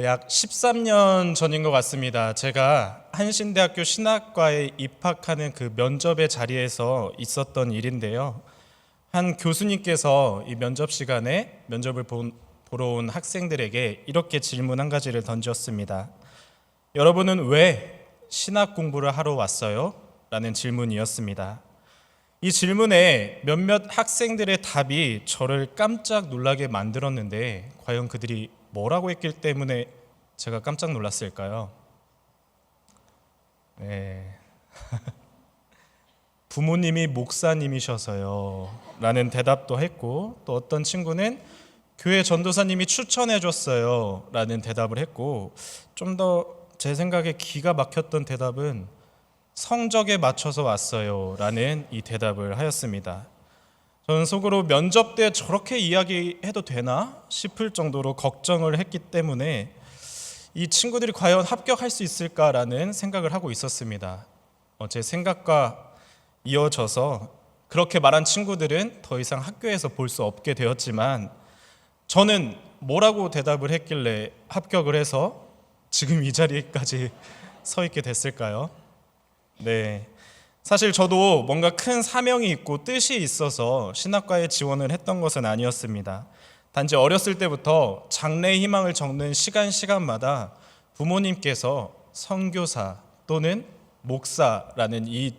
약 13년 전인 것 같습니다. 제가 한신대학교 신학과에 입학하는 그 면접의 자리에서 있었던 일인데요. 한 교수님께서 이 면접 시간에 면접을 보러 온 학생들에게 이렇게 질문 한 가지를 던졌습니다. 여러분은 왜 신학 공부를 하러 왔어요? 라는 질문이었습니다. 이 질문에 몇몇 학생들의 답이 저를 깜짝 놀라게 만들었는데 과연 그들이 뭐라고 했기 때문에 제가 깜짝 놀랐을까요? 네. 부모님이 목사님이셔서요 라는 대답도 했고, 또 어떤 친구는 교회 전도사님이 추천해 줬어요 라는 대답을 했고, 좀 더 제 생각에 기가 막혔던 대답은 성적에 맞춰서 왔어요 라는 이 대답을 하였습니다. 저는 속으로 면접 때 저렇게 이야기해도 되나 싶을 정도로 걱정을 했기 때문에 이 친구들이 과연 합격할 수 있을까라는 생각을 하고 있었습니다. 제 생각과 이어져서 그렇게 말한 친구들은 더 이상 학교에서 볼 수 없게 되었지만, 저는 뭐라고 대답을 했길래 합격을 해서 지금 이 자리까지 서 있게 됐을까요? 네. 사실 저도 뭔가 큰 사명이 있고 뜻이 있어서 신학과에 지원을 했던 것은 아니었습니다. 단지 어렸을 때부터 장래의 희망을 적는 시간마다 부모님께서 선교사 또는 목사라는 이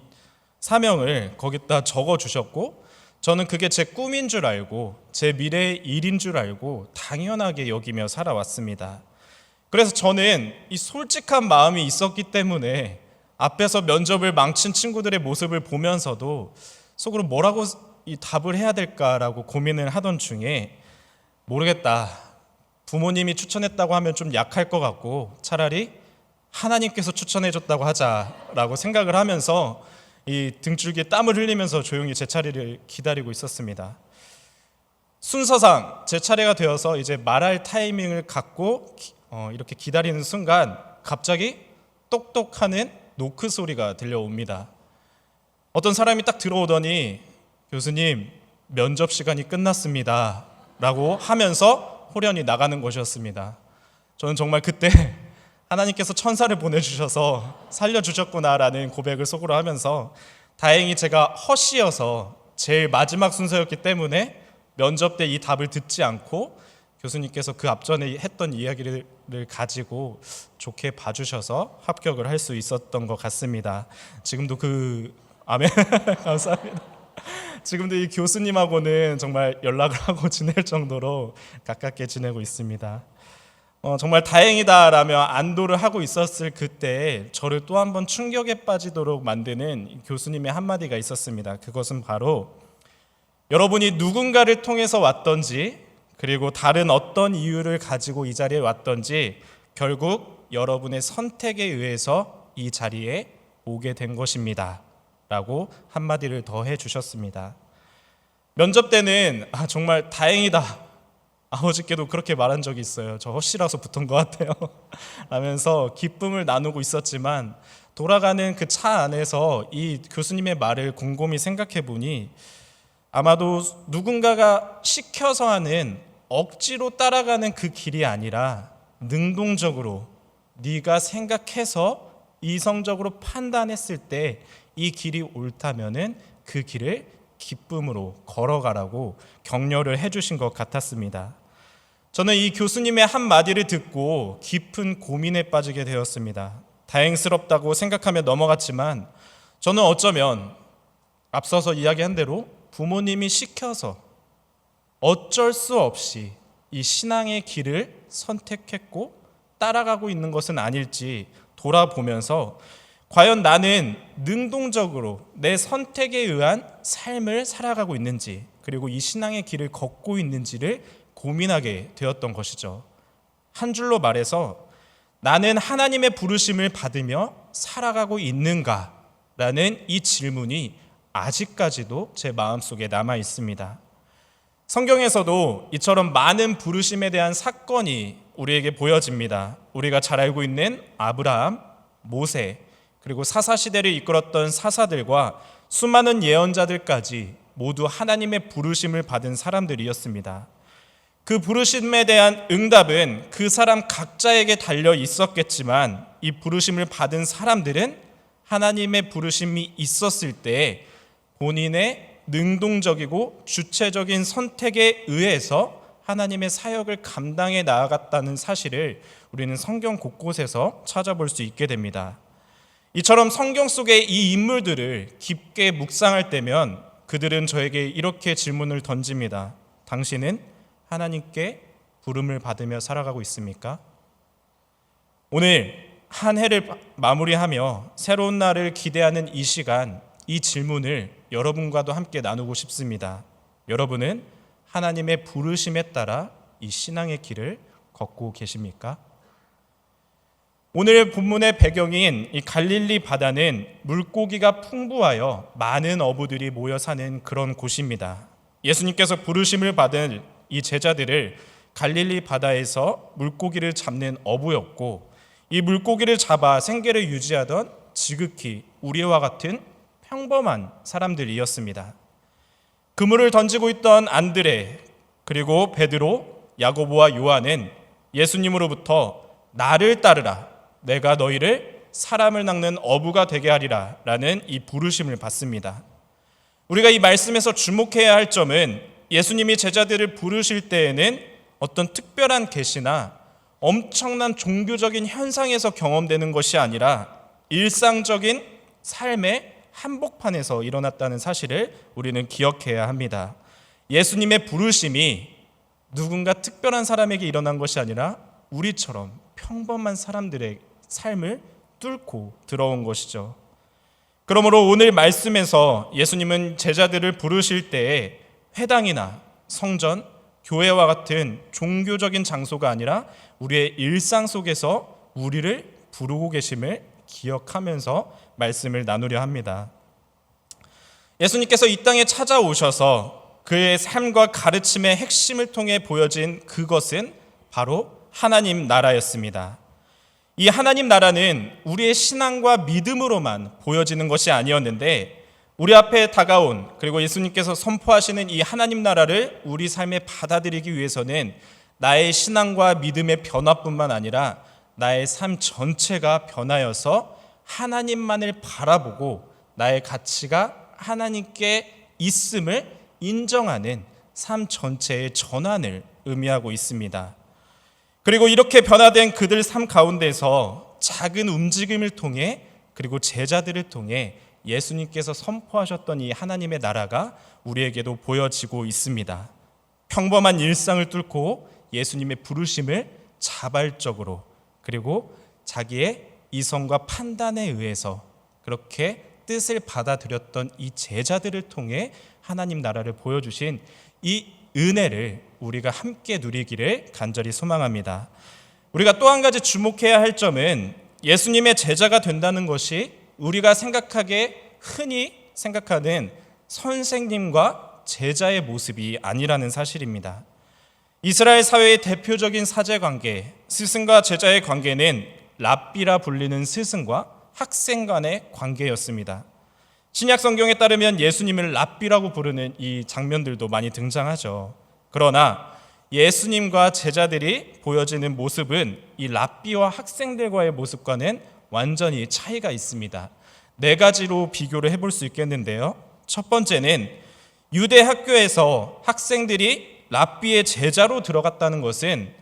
사명을 거기다 적어 주셨고, 저는 그게 제 꿈인 줄 알고 제 미래의 일인 줄 알고 당연하게 여기며 살아왔습니다. 그래서 저는 이 솔직한 마음이 있었기 때문에 앞에서 면접을 망친 친구들의 모습을 보면서도 속으로 뭐라고 이 답을 해야 될까라고 고민을 하던 중에, 모르겠다, 부모님이 추천했다고 하면 좀 약할 것 같고 차라리 하나님께서 추천해 줬다고 하자라고 생각을 하면서 이 등줄기에 땀을 흘리면서 조용히 제 차례를 기다리고 있었습니다. 순서상 제 차례가 되어서 이제 말할 타이밍을 갖고 이렇게 기다리는 순간 갑자기 똑똑하는 노크 소리가 들려옵니다. 어떤 사람이 딱 들어오더니 교수님, 면접 시간이 끝났습니다 라고 하면서 호련히 나가는 것이었습니다. 저는 정말 그때 하나님께서 천사를 보내주셔서 살려주셨구나라는 고백을 속으로 하면서, 다행히 제가 헛이어서 제일 마지막 순서였기 때문에 면접 때 이 답을 듣지 않고 교수님께서 그 앞전에 했던 이야기를 가지고 좋게 봐주셔서 합격을 할 수 있었던 것 같습니다. 지금도 아멘 감사합니다. 지금도 이 교수님하고는 정말 연락을 하고 지낼 정도로 가깝게 지내고 있습니다. 정말 다행이다라며 안도를 하고 있었을 그때 저를 또 한 번 충격에 빠지도록 만드는 교수님의 한마디가 있었습니다. 그것은 바로 여러분이 누군가를 통해서 왔던지, 그리고 다른 어떤 이유를 가지고 이 자리에 왔던지 결국 여러분의 선택에 의해서 이 자리에 오게 된 것입니다 라고 한마디를 더 해주셨습니다. 면접 때는 정말 다행이다, 어저께도 그렇게 말한 적이 있어요. 저 헛이라서 붙은 것 같아요 라면서 기쁨을 나누고 있었지만, 돌아가는 그 차 안에서 이 교수님의 말을 곰곰이 생각해 보니 아마도 누군가가 시켜서 하는, 억지로 따라가는 그 길이 아니라 능동적으로 네가 생각해서 이성적으로 판단했을 때 이 길이 옳다면은 그 길을 기쁨으로 걸어가라고 격려를 해주신 것 같았습니다. 저는 이 교수님의 한마디를 듣고 깊은 고민에 빠지게 되었습니다. 다행스럽다고 생각하며 넘어갔지만, 저는 어쩌면 앞서서 이야기한 대로 부모님이 시켜서 어쩔 수 없이 이 신앙의 길을 선택했고 따라가고 있는 것은 아닐지 돌아보면서, 과연 나는 능동적으로 내 선택에 의한 삶을 살아가고 있는지, 그리고 이 신앙의 길을 걷고 있는지를 고민하게 되었던 것이죠. 한 줄로 말해서 나는 하나님의 부르심을 받으며 살아가고 있는가라는 이 질문이 아직까지도 제 마음속에 남아 있습니다. 성경에서도 이처럼 많은 부르심에 대한 사건이 우리에게 보여집니다. 우리가 잘 알고 있는 아브라함, 모세, 그리고 사사시대를 이끌었던 사사들과 수많은 예언자들까지 모두 하나님의 부르심을 받은 사람들이었습니다. 그 부르심에 대한 응답은 그 사람 각자에게 달려 있었겠지만 이 부르심을 받은 사람들은 하나님의 부르심이 있었을 때 본인의 능동적이고 주체적인 선택에 의해서 하나님의 사역을 감당해 나아갔다는 사실을 우리는 성경 곳곳에서 찾아볼 수 있게 됩니다. 이처럼 성경 속의 이 인물들을 깊게 묵상할 때면 그들은 저에게 이렇게 질문을 던집니다. 당신은 하나님께 부름을 받으며 살아가고 있습니까? 오늘 한 해를 마무리하며 새로운 날을 기대하는 이 시간, 이 질문을 여러분과도 함께 나누고 싶습니다. 여러분은 하나님의 부르심에 따라 이 신앙의 길을 걷고 계십니까? 오늘 본문의 배경인 이 갈릴리 바다는 물고기가 풍부하여 많은 어부들이 모여 사는 그런 곳입니다. 예수님께서 부르심을 받은 이 제자들을 갈릴리 바다에서 물고기를 잡는 어부였고 이 물고기를 잡아 생계를 유지하던 지극히 우리와 같은 평범한 사람들이었습니다. 그물을 던지고 있던 안드레 그리고 베드로, 야고보와 요한은 예수님으로부터 나를 따르라, 내가 너희를 사람을 낚는 어부가 되게 하리라 라는 이 부르심을 받습니다. 우리가 이 말씀에서 주목해야 할 점은 예수님이 제자들을 부르실 때에는 어떤 특별한 계시나 엄청난 종교적인 현상에서 경험되는 것이 아니라 일상적인 삶의 한복판에서 일어났다는 사실을 우리는 기억해야 합니다. 예수님의 부르심이 누군가 특별한 사람에게 일어난 것이 아니라 우리처럼 평범한 사람들의 삶을 뚫고 들어온 것이죠. 그러므로 오늘 말씀에서 예수님은 제자들을 부르실 때에 회당이나 성전, 교회와 같은 종교적인 장소가 아니라 우리의 일상 속에서 우리를 부르고 계심을 기억하면서 말씀을 나누려 합니다. 예수님께서 이 땅에 찾아오셔서 그의 삶과 가르침의 핵심을 통해 보여진 그것은 바로 하나님 나라였습니다. 이 하나님 나라는 우리의 신앙과 믿음으로만 보여지는 것이 아니었는데 우리 앞에 다가온 그리고 예수님께서 선포하시는 이 하나님 나라를 우리 삶에 받아들이기 위해서는 나의 신앙과 믿음의 변화뿐만 아니라 나의 삶 전체가 변하여서 하나님만을 바라보고 나의 가치가 하나님께 있음을 인정하는 삶 전체의 전환을 의미하고 있습니다. 그리고 이렇게 변화된 그들 삶 가운데서 작은 움직임을 통해 그리고 제자들을 통해 예수님께서 선포하셨던 이 하나님의 나라가 우리에게도 보여지고 있습니다. 평범한 일상을 뚫고 예수님의 부르심을 자발적으로 그리고 자기의 이성과 판단에 의해서 그렇게 뜻을 받아들였던 이 제자들을 통해 하나님 나라를 보여주신 이 은혜를 우리가 함께 누리기를 간절히 소망합니다. 우리가 또 한 가지 주목해야 할 점은 예수님의 제자가 된다는 것이 우리가 흔히 생각하는 선생님과 제자의 모습이 아니라는 사실입니다. 이스라엘 사회의 대표적인 사제관계, 스승과 제자의 관계는 랍비라 불리는 스승과 학생 간의 관계였습니다. 신약 성경에 따르면 예수님을 랍비라고 부르는 이 장면들도 많이 등장하죠. 그러나 예수님과 제자들이 보여지는 모습은 이 랍비와 학생들과의 모습과는 완전히 차이가 있습니다. 네 가지로 비교를 해볼 수 있겠는데요. 첫 번째는 유대 학교에서 학생들이 랍비의 제자로 들어갔다는 것은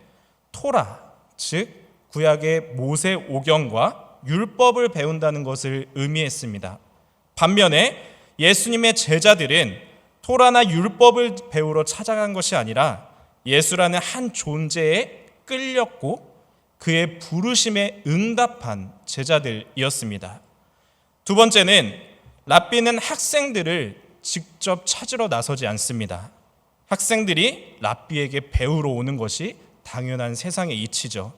토라, 즉 구약의 모세 오경과 율법을 배운다는 것을 의미했습니다. 반면에 예수님의 제자들은 토라나 율법을 배우러 찾아간 것이 아니라 예수라는 한 존재에 끌렸고 그의 부르심에 응답한 제자들이었습니다. 두 번째는 랍비는 학생들을 직접 찾으러 나서지 않습니다. 학생들이 랍비에게 배우러 오는 것이 당연한 세상의 이치죠.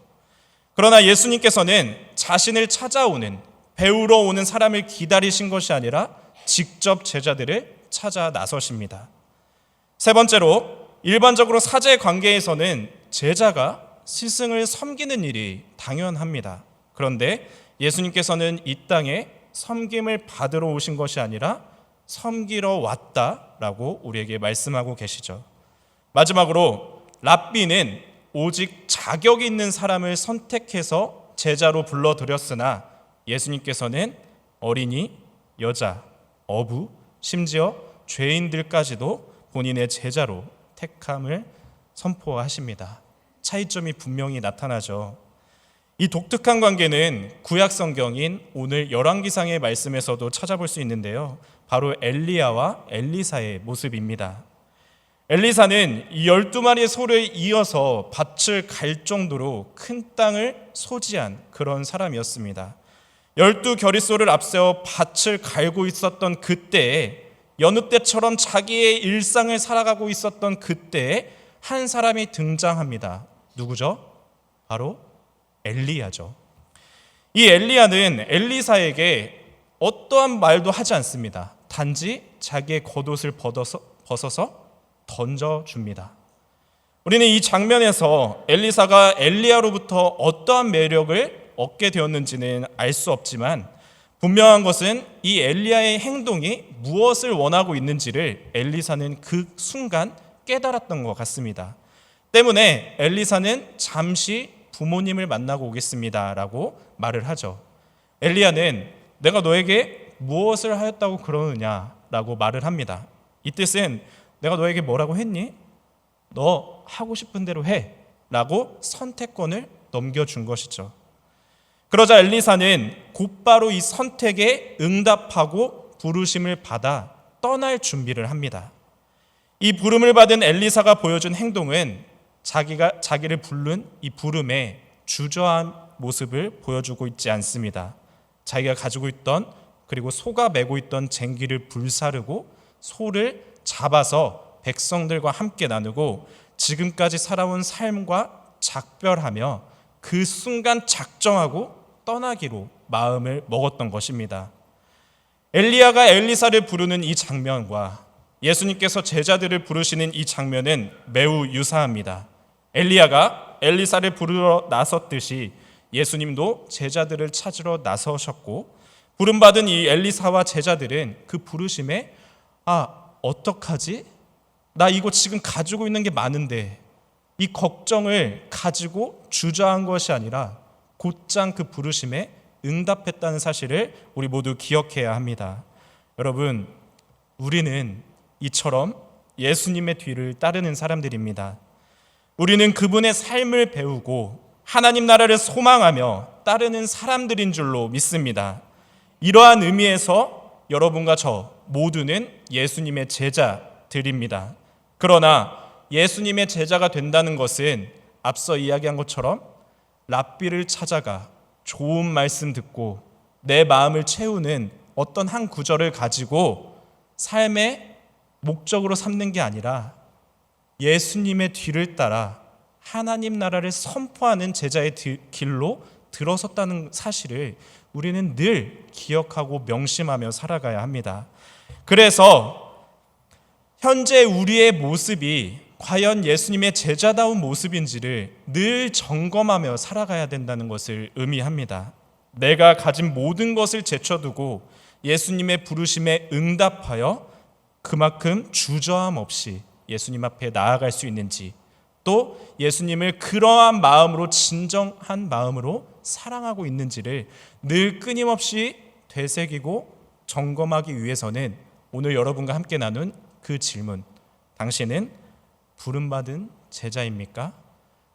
그러나 예수님께서는 자신을 찾아오는 배우러 오는 사람을 기다리신 것이 아니라 직접 제자들을 찾아 나서십니다. 세 번째로 일반적으로 사제 관계에서는 제자가 스승을 섬기는 일이 당연합니다. 그런데 예수님께서는 이 땅에 섬김을 받으러 오신 것이 아니라 섬기러 왔다라고 우리에게 말씀하고 계시죠. 마지막으로 랍비는 오직 자격 있는 사람을 선택해서 제자로 불러들였으나 예수님께서는 어린이, 여자, 어부, 심지어 죄인들까지도 본인의 제자로 택함을 선포하십니다. 차이점이 분명히 나타나죠. 이 독특한 관계는 구약 성경인 오늘 열왕기상의 말씀에서도 찾아볼 수 있는데요. 바로 엘리야와 엘리사의 모습입니다. 엘리사는 이 12마리의 소를 이어서 밭을 갈 정도로 큰 땅을 소지한 그런 사람이었습니다. 12겨릿소를 앞세워 밭을 갈고 있었던 그때에, 여느 때처럼 자기의 일상을 살아가고 있었던 그때에 한 사람이 등장합니다. 누구죠? 바로 엘리야죠. 이 엘리야는 엘리사에게 어떠한 말도 하지 않습니다. 단지 자기의 겉옷을 벗어서 던져줍니다. 우리는 이 장면에서 엘리사가 엘리야로부터 어떠한 매력을 얻게 되었는지는 알 수 없지만 분명한 것은 이 엘리야의 행동이 무엇을 원하고 있는지를 엘리사는 그 순간 깨달았던 것 같습니다. 때문에 엘리사는 잠시 부모님을 만나고 오겠습니다 라고 말을 하죠. 엘리야는 내가 너에게 무엇을 하였다고 그러느냐 라고 말을 합니다. 이 뜻은 내가 너에게 뭐라고 했니? 너 하고 싶은 대로 해 라고 선택권을 넘겨준 것이죠. 그러자 엘리사는 곧바로 이 선택에 응답하고 부르심을 받아 떠날 준비를 합니다. 이 부름을 받은 엘리사가 보여준 행동은 자기를 부른 이 부름에 주저한 모습을 보여주고 있지 않습니다. 자기가 가지고 있던, 그리고 소가 메고 있던 쟁기를 불사르고 소를 잡아서 백성들과 함께 나누고 지금까지 살아온 삶과 작별하며 그 순간 작정하고 떠나기로 마음을 먹었던 것입니다. 엘리야가 엘리사를 부르는 이 장면과 예수님께서 제자들을 부르시는 이 장면은 매우 유사합니다. 엘리야가 엘리사를 부르러 나섰듯이 예수님도 제자들을 찾으러 나서셨고, 부름받은 이 엘리사와 제자들은 그 부르심에 어떡하지? 나 이거 지금 가지고 있는 게 많은데, 이 걱정을 가지고 주저한 것이 아니라 곧장 그 부르심에 응답했다는 사실을 우리 모두 기억해야 합니다. 여러분, 우리는 이처럼 예수님의 뒤를 따르는 사람들입니다. 우리는 그분의 삶을 배우고 하나님 나라를 소망하며 따르는 사람들인 줄로 믿습니다. 이러한 의미에서 여러분과 저 모두는 예수님의 제자들입니다. 그러나 예수님의 제자가 된다는 것은 앞서 이야기한 것처럼 랍비를 찾아가 좋은 말씀 듣고 내 마음을 채우는 어떤 한 구절을 가지고 삶의 목적으로 삼는 게 아니라 예수님의 뒤를 따라 하나님 나라를 선포하는 제자의 길로 들어섰다는 사실을 우리는 늘 기억하고 명심하며 살아가야 합니다. 그래서 현재 우리의 모습이 과연 예수님의 제자다운 모습인지를 늘 점검하며 살아가야 된다는 것을 의미합니다. 내가 가진 모든 것을 제쳐두고 예수님의 부르심에 응답하여 그만큼 주저함 없이 예수님 앞에 나아갈 수 있는지, 또 예수님을 그러한 마음으로, 진정한 마음으로 사랑하고 있는지를 늘 끊임없이 되새기고 점검하기 위해서는 오늘 여러분과 함께 나눈 그 질문, 당신은 부름받은 제자입니까?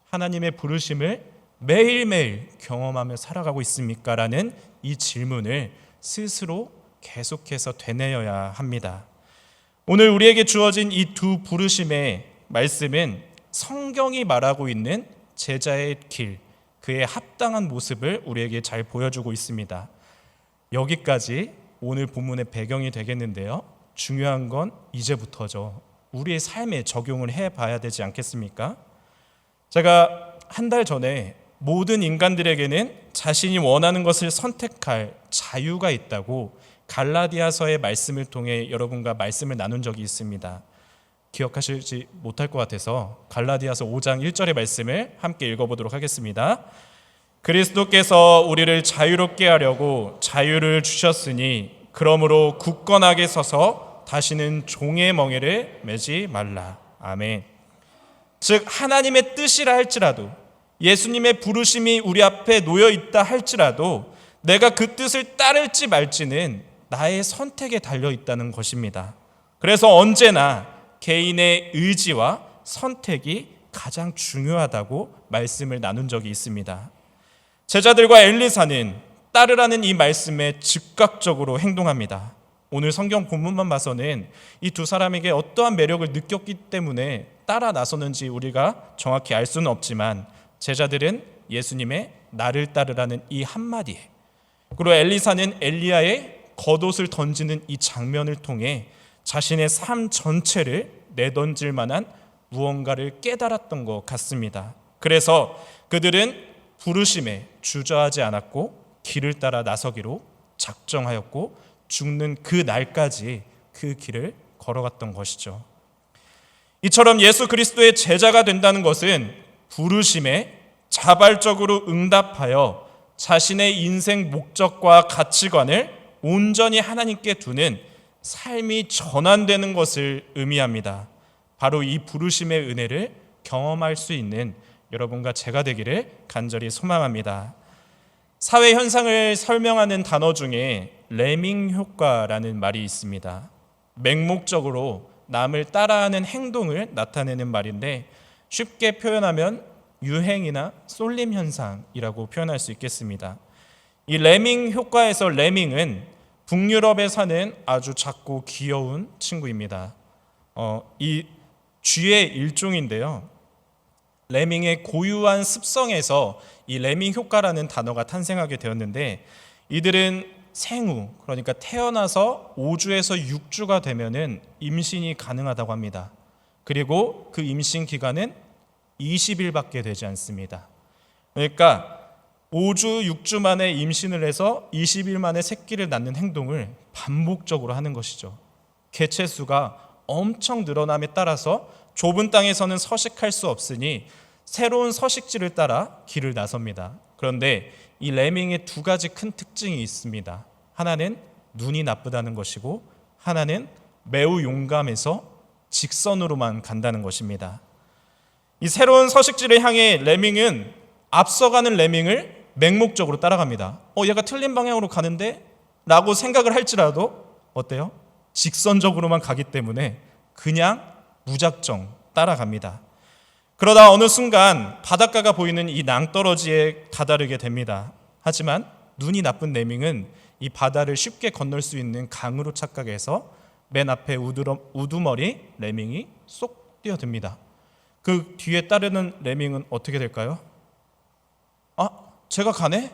하나님의 부르심을 매일매일 경험하며 살아가고 있습니까? 라는 이 질문을 스스로 계속해서 되뇌어야 합니다. 오늘 우리에게 주어진 이 두 부르심의 말씀은 성경이 말하고 있는 제자의 길, 그의 합당한 모습을 우리에게 잘 보여주고 있습니다. 여기까지 오늘 본문의 배경이 되겠는데요. 중요한 건 이제부터죠. 우리의 삶에 적용을 해봐야 되지 않겠습니까? 제가 한 달 전에 모든 인간들에게는 자신이 원하는 것을 선택할 자유가 있다고 갈라디아서의 말씀을 통해 여러분과 말씀을 나눈 적이 있습니다. 기억하시지 못할 것 같아서 갈라디아서 5장 1절의 말씀을 함께 읽어보도록 하겠습니다. 그리스도께서 우리를 자유롭게 하려고 자유를 주셨으니 그러므로 굳건하게 서서 다시는 종의 멍에를 매지 말라. 아멘. 즉 하나님의 뜻이라 할지라도, 예수님의 부르심이 우리 앞에 놓여 있다 할지라도 내가 그 뜻을 따를지 말지는 나의 선택에 달려 있다는 것입니다. 그래서 언제나 개인의 의지와 선택이 가장 중요하다고 말씀을 나눈 적이 있습니다. 제자들과 엘리사는 따르라는 이 말씀에 즉각적으로 행동합니다. 오늘 성경 본문만 봐서는 이 두 사람에게 어떠한 매력을 느꼈기 때문에 따라 나서는지 우리가 정확히 알 수는 없지만, 제자들은 예수님의 나를 따르라는 이 한마디에, 그리고 엘리사는 엘리야의 겉옷을 던지는 이 장면을 통해 자신의 삶 전체를 내던질 만한 무언가를 깨달았던 것 같습니다. 그래서 그들은 부르심에 주저하지 않았고 길을 따라 나서기로 작정하였고 죽는 그 날까지 그 길을 걸어갔던 것이죠. 이처럼 예수 그리스도의 제자가 된다는 것은 부르심에 자발적으로 응답하여 자신의 인생 목적과 가치관을 온전히 하나님께 두는 삶이 전환되는 것을 의미합니다. 바로 이 부르심의 은혜를 경험할 수 있는 여러분과 제가 되기를 간절히 소망합니다. 사회 현상을 설명하는 단어 중에 레밍 효과라는 말이 있습니다. 맹목적으로 남을 따라하는 행동을 나타내는 말인데, 쉽게 표현하면 유행이나 쏠림 현상이라고 표현할 수 있겠습니다. 이 레밍 효과에서 레밍은 북유럽에 사는 아주 작고 귀여운 친구입니다. 이 쥐의 일종인데요. 레밍의 고유한 습성에서 이 레밍 효과라는 단어가 탄생하게 되었는데, 이들은 생후, 그러니까 태어나서 5주에서 6주가 되면은 임신이 가능하다고 합니다. 그리고 그 임신 기간은 20일밖에 되지 않습니다. 그러니까 5주, 6주 만에 임신을 해서 20일 만에 새끼를 낳는 행동을 반복적으로 하는 것이죠. 개체수가 엄청 늘어남에 따라서 좁은 땅에서는 서식할 수 없으니 새로운 서식지를 따라 길을 나섭니다. 그런데 이 레밍의 두 가지 큰 특징이 있습니다. 하나는 눈이 나쁘다는 것이고, 하나는 매우 용감해서 직선으로만 간다는 것입니다. 이 새로운 서식지를 향해 레밍은 앞서가는 레밍을 맹목적으로 따라갑니다. 얘가 틀린 방향으로 가는데? 라고 생각을 할지라도 어때요? 직선적으로만 가기 때문에 그냥 무작정 따라갑니다. 그러다 어느 순간 바닷가가 보이는 이 낭떠러지에 다다르게 됩니다. 하지만 눈이 나쁜 레밍은 이 바다를 쉽게 건널 수 있는 강으로 착각해서 맨 앞에 우두머리 레밍이 쏙 뛰어듭니다. 그 뒤에 따르는 레밍은 어떻게 될까요? 제가 가네?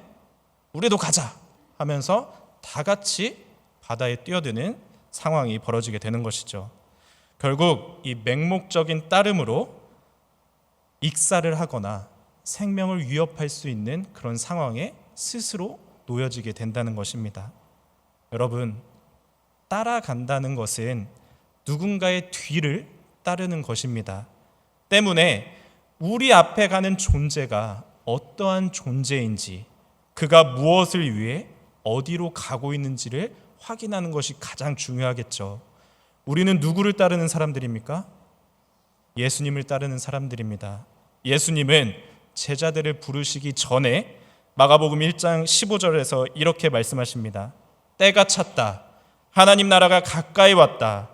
우리도 가자 하면서 다 같이 바다에 뛰어드는 상황이 벌어지게 되는 것이죠. 결국 이 맹목적인 따름으로 익사를 하거나 생명을 위협할 수 있는 그런 상황에 스스로 놓여지게 된다는 것입니다. 여러분, 따라간다는 것은 누군가의 뒤를 따르는 것입니다. 때문에 우리 앞에 가는 존재가 어떠한 존재인지, 그가 무엇을 위해 어디로 가고 있는지를 확인하는 것이 가장 중요하겠죠. 우리는 누구를 따르는 사람들입니까? 예수님을 따르는 사람들입니다. 예수님은 제자들을 부르시기 전에 마가복음 1장 15절에서 이렇게 말씀하십니다. 때가 찼다. 하나님 나라가 가까이 왔다.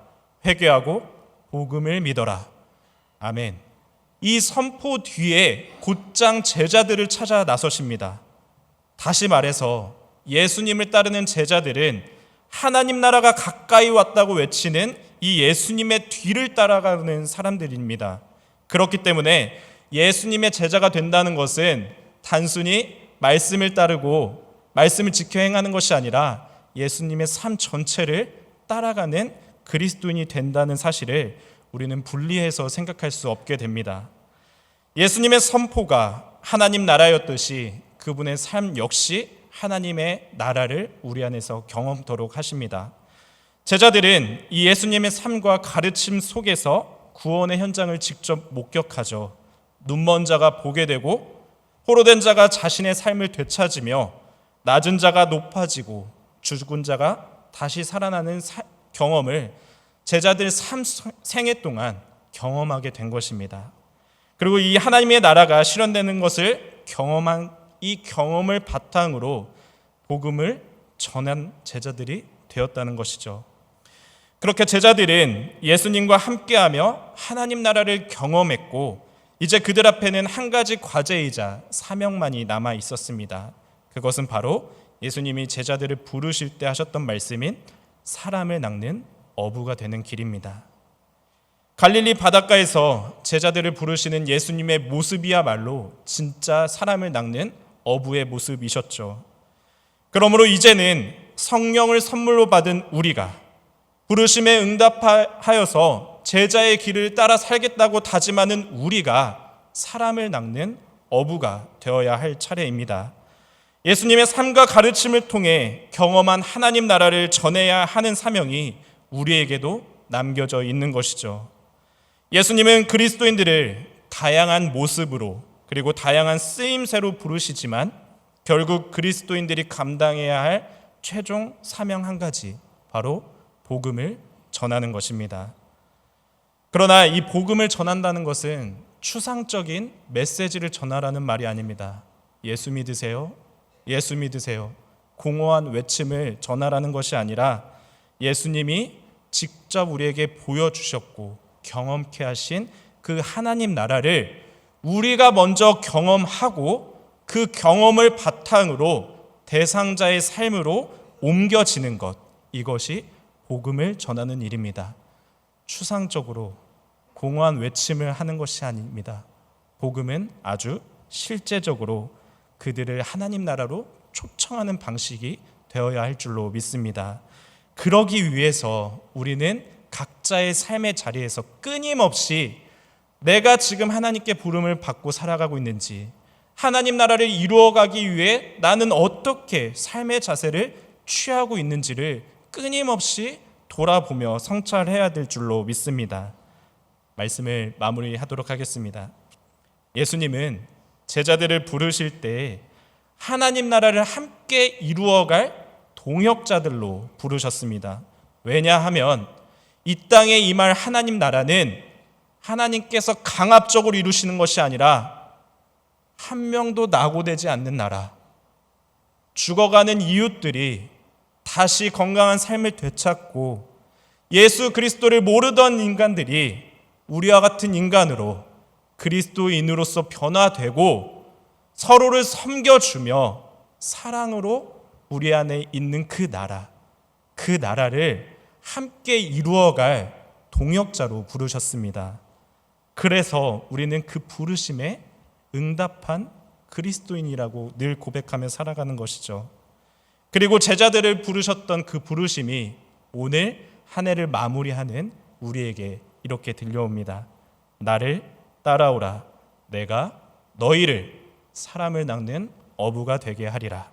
회개하고 복음을 믿어라. 아멘. 이 선포 뒤에 곧장 제자들을 찾아 나서십니다. 다시 말해서 예수님을 따르는 제자들은 하나님 나라가 가까이 왔다고 외치는 이 예수님의 뒤를 따라가는 사람들입니다. 그렇기 때문에 예수님의 제자가 된다는 것은 단순히 말씀을 따르고 말씀을 지켜 행하는 것이 아니라 예수님의 삶 전체를 따라가는 그리스도인이 된다는 사실을 우리는 분리해서 생각할 수 없게 됩니다. 예수님의 선포가 하나님 나라였듯이 그분의 삶 역시 하나님의 나라를 우리 안에서 경험토록 하십니다. 제자들은 이 예수님의 삶과 가르침 속에서 구원의 현장을 직접 목격하죠. 눈먼 자가 보게 되고 포로된 자가 자신의 삶을 되찾으며 낮은 자가 높아지고 죽은 자가 다시 살아나는 경험을 제자들 생애 동안 경험하게 된 것입니다. 그리고 이 하나님의 나라가 실현되는 것을 경험한 이 경험을 바탕으로 복음을 전한 제자들이 되었다는 것이죠. 그렇게 제자들은 예수님과 함께하며 하나님 나라를 경험했고, 이제 그들 앞에는 한 가지 과제이자 사명만이 남아 있었습니다. 그것은 바로 예수님이 제자들을 부르실 때 하셨던 말씀인 사람을 낚는 어부가 되는 길입니다. 갈릴리 바닷가에서 제자들을 부르시는 예수님의 모습이야말로 진짜 사람을 낚는 어부의 모습이셨죠. 그러므로 이제는 성령을 선물로 받은 우리가 부르심에 응답하여서 제자의 길을 따라 살겠다고 다짐하는 우리가 사람을 낚는 어부가 되어야 할 차례입니다. 예수님의 삶과 가르침을 통해 경험한 하나님 나라를 전해야 하는 사명이 우리에게도 남겨져 있는 것이죠. 예수님은 그리스도인들을 다양한 모습으로 그리고 다양한 쓰임새로 부르시지만 결국 그리스도인들이 감당해야 할 최종 사명 한 가지, 바로 복음을 전하는 것입니다. 그러나 이 복음을 전한다는 것은 추상적인 메시지를 전하라는 말이 아닙니다. 예수 믿으세요? 예수 믿으세요? 공허한 외침을 전하라는 것이 아니라 예수님이 직접 우리에게 보여주셨고 경험케 하신 그 하나님 나라를 우리가 먼저 경험하고 그 경험을 바탕으로 대상자의 삶으로 옮겨지는 것, 이것이 복음을 전하는 일입니다. 추상적으로 공허한 외침을 하는 것이 아닙니다. 복음은 아주 실제적으로 그들을 하나님 나라로 초청하는 방식이 되어야 할 줄로 믿습니다. 그러기 위해서 우리는 각자의 삶의 자리에서 끊임없이 내가 지금 하나님께 부름을 받고 살아가고 있는지, 하나님 나라를 이루어가기 위해 나는 어떻게 삶의 자세를 취하고 있는지를 끊임없이 돌아보며 성찰해야 될 줄로 믿습니다. 말씀을 마무리하도록 하겠습니다. 예수님은 제자들을 부르실 때 하나님 나라를 함께 이루어갈 동역자들로 부르셨습니다. 왜냐하면 이 땅에 임할 하나님 나라는 하나님께서 강압적으로 이루시는 것이 아니라 한 명도 낙오되지 않는 나라, 죽어가는 이웃들이 다시 건강한 삶을 되찾고 예수 그리스도를 모르던 인간들이 우리와 같은 인간으로 그리스도인으로서 변화되고 서로를 섬겨주며 사랑으로 우리 안에 있는 그 나라, 그 나라를 함께 이루어갈 동역자로 부르셨습니다. 그래서 우리는 그 부르심에 응답한 그리스도인이라고 늘 고백하며 살아가는 것이죠. 그리고 제자들을 부르셨던 그 부르심이 오늘 한 해를 마무리하는 우리에게 이렇게 들려옵니다. 나를 따라오라. 내가 너희를 사람을 낚는 어부가 되게 하리라.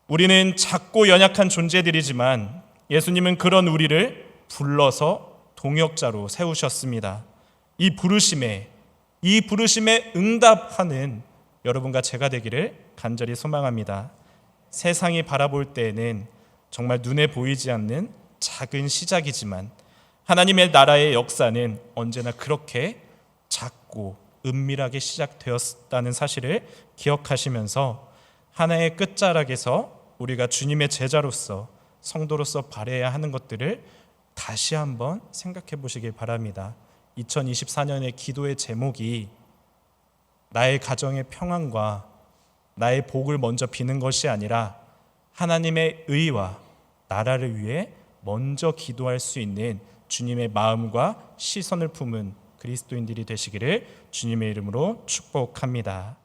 우리는 작고 연약한 존재들이지만 예수님은 그런 우리를 불러서 동역자로 세우셨습니다. 이 부르심에 응답하는 여러분과 제가 되기를 간절히 소망합니다. 세상이 바라볼 때에는 정말 눈에 보이지 않는 작은 시작이지만 하나님의 나라의 역사는 언제나 그렇게 작고 은밀하게 시작되었다는 사실을 기억하시면서 하나의 끝자락에서 우리가 주님의 제자로서 성도로서 바라야 하는 것들을 다시 한번 생각해 보시길 바랍니다. 2024년의 기도의 제목이 나의 가정의 평안과 나의 복을 먼저 비는 것이 아니라 하나님의 의와 나라를 위해 먼저 기도할 수 있는 주님의 마음과 시선을 품은 그리스도인들이 되시기를 주님의 이름으로 축복합니다.